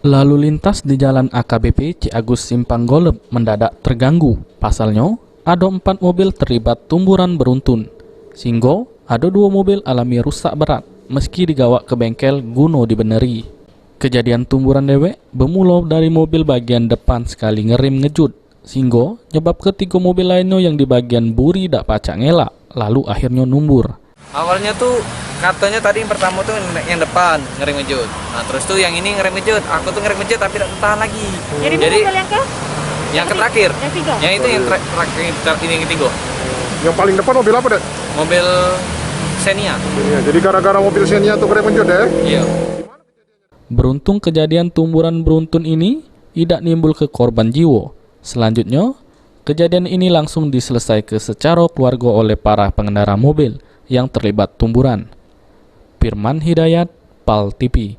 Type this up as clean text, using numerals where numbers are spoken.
Lalu lintas di Jalan AKBP Ciagus Simpang Golep mendadak terganggu. Pasalnya, ada 4 mobil terlibat tumburan beruntun. Sehingga, ada 2 mobil alami rusak berat meski digawak ke bengkel guna dibeneri. Kejadian tumburan dewek bermula dari mobil bagian depan sekali ngerem ngejut. Sehingga, nyebab ketiga mobil lainnya yang di bagian buri dak pacak ngelak, lalu akhirnya numbur. Awalnya tuh katanya tadi yang pertama tuh yang depan ngerem ngejut. Nah terus tuh yang ini ngerem ngejut. Aku tuh ngerem ngejut tapi tidak tahan lagi. Jadi mobil yang ke? Terakhir. Yang tiga? Yang itu yang terakhir ini yang ketiga. Yang paling depan mobil apa, Dek? Mobil Xenia. Ya, jadi gara-gara mobil Xenia tuh keren menjut, ya? Iya. Beruntung kejadian tumburan beruntun ini tidak nimbul ke korban jiwa. Selanjutnya, kejadian ini langsung diselesaikan secara keluarga oleh para pengendara mobil yang terlibat tumburan. Firman Hidayat, PAL TV.